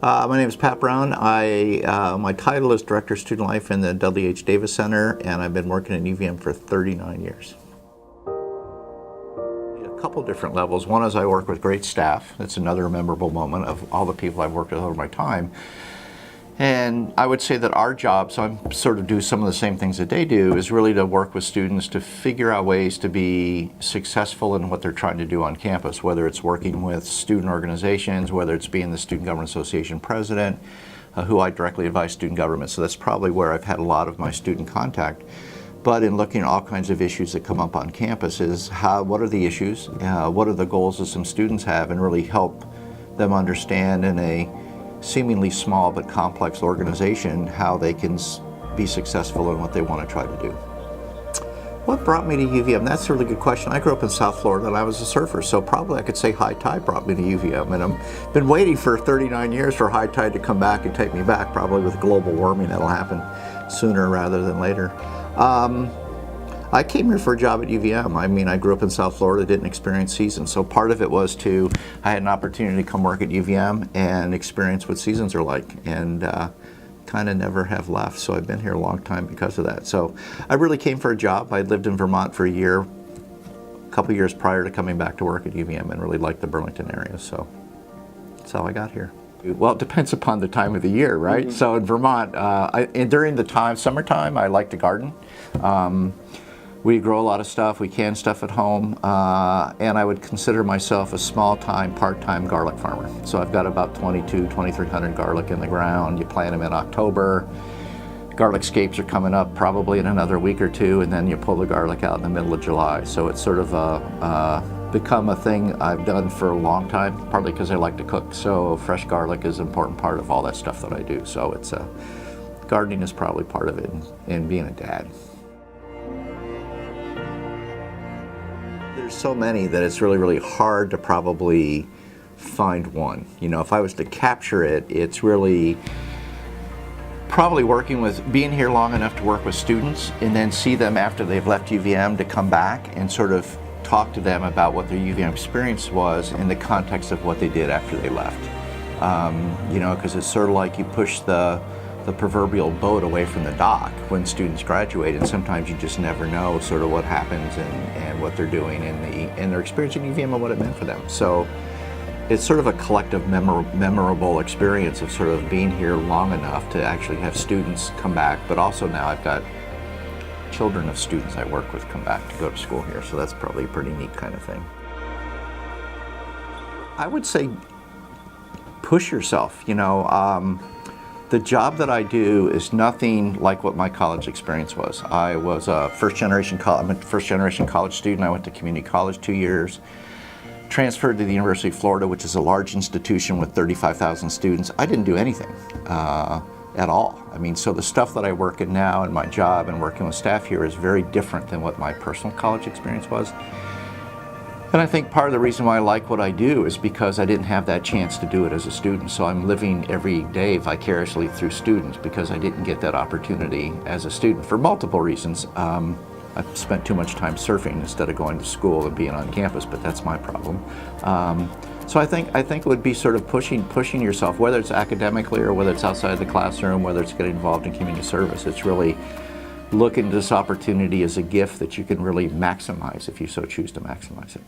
My name is Pat Brown. My title is Director of Student Life in the Dudley H. Davis Center, and I've been working at UVM for 39 years. A couple different levels. One is I work with great staff. That's another memorable moment of all the people I've worked with over my time. And I would say that our job, so I'm sort of do some of the same things that they do, is really to work with students to figure out ways to be successful in what they're trying to do on campus, whether it's working with student organizations, whether it's being the Student Government Association president, who I directly advise student government. So that's probably where I've had a lot of my student contact. But in looking at all kinds of issues that come up on campus is what are the issues, what are the goals that some students have, and really help them understand in a seemingly small but complex organization how they can be successful in what they want to try to do. What brought me to UVM? That's a really good question. I grew up in South Florida and I was a surfer, so probably I could say high tide brought me to UVM, and I've been waiting for 39 years for high tide to come back and take me back. Probably with global warming that'll happen sooner rather than later. I came here for a job at UVM. I mean, I grew up in South Florida, didn't experience seasons, so part of it was I had an opportunity to come work at UVM and experience what seasons are like, and kind of never have left, so I've been here a long time because of that. So I really came for a job. I lived in Vermont for a year, a couple years prior to coming back to work at UVM, and really liked the Burlington area, so that's how I got here. Well, it depends upon the time of the year, right? Mm-hmm. So in Vermont, during the summertime, I like to garden. We grow a lot of stuff, we can stuff at home, and I would consider myself a small-time, part-time garlic farmer. So I've got about 2,300 garlic in the ground. You plant them in October. Garlic scapes are coming up probably in another week or two, and then you pull the garlic out in the middle of July. So it's sort of become a thing I've done for a long time, partly because I like to cook. So fresh garlic is an important part of all that stuff that I do. So gardening is probably part of it, and being a dad. There's so many that it's really, really hard to probably find one. You know, if I was to capture it, it's really probably being here long enough to work with students and then see them after they've left UVM to come back and sort of talk to them about what their UVM experience was in the context of what they did after they left. You know, because it's sort of like you push the proverbial boat away from the dock when students graduate, and sometimes you just never know sort of what happens and what they're doing in their experience in UVM and what it meant for them. So it's sort of a collective memorable experience of sort of being here long enough to actually have students come back, but also now I've got children of students I work with come back to go to school here, so that's probably a pretty neat kind of thing. I would say push yourself, you know. The job that I do is nothing like what my college experience was. I was I'm a first generation college student. I went to community college 2 years, transferred to the University of Florida, which is a large institution with 35,000 students. I didn't do anything at all. I mean, so the stuff that I work in now in my job and working with staff here is very different than what my personal college experience was. And I think part of the reason why I like what I do is because I didn't have that chance to do it as a student. So I'm living every day vicariously through students because I didn't get that opportunity as a student for multiple reasons. I've spent too much time surfing instead of going to school and being on campus, but that's my problem. So I think it would be sort of pushing yourself, whether it's academically or whether it's outside the classroom, whether it's getting involved in community service. It's really looking at this opportunity as a gift that you can really maximize if you so choose to maximize it.